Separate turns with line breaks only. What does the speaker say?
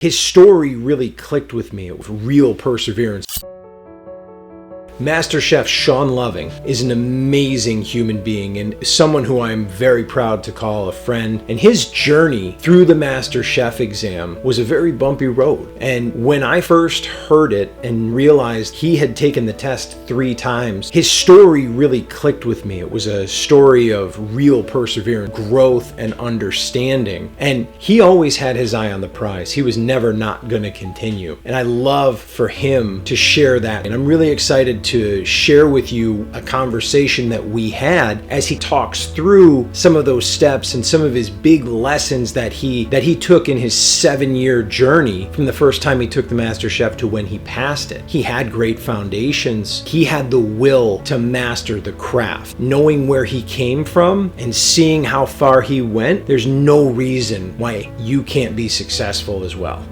His story really clicked with me. It was real perseverance. Master Chef Shawn is an amazing human being and someone who I'm very proud to call a friend. And his journey through the Master Chef exam was a very bumpy road. And when I first heard it and realized he had taken the test 3 times, his story really clicked with me. It was a story of real perseverance, growth, and understanding. And he always had his eye on the prize. He was never not going to continue. And I love for him to share that. And I'm really excited to share with you a conversation that we had as he talks through some of those steps and some of his big lessons that he took in his 7-year journey from the first time he took the Master Chef to when he passed it. He had great foundations. He had the will to master the craft. Knowing where he came from and seeing how far he went, there's no reason why you can't be successful as well.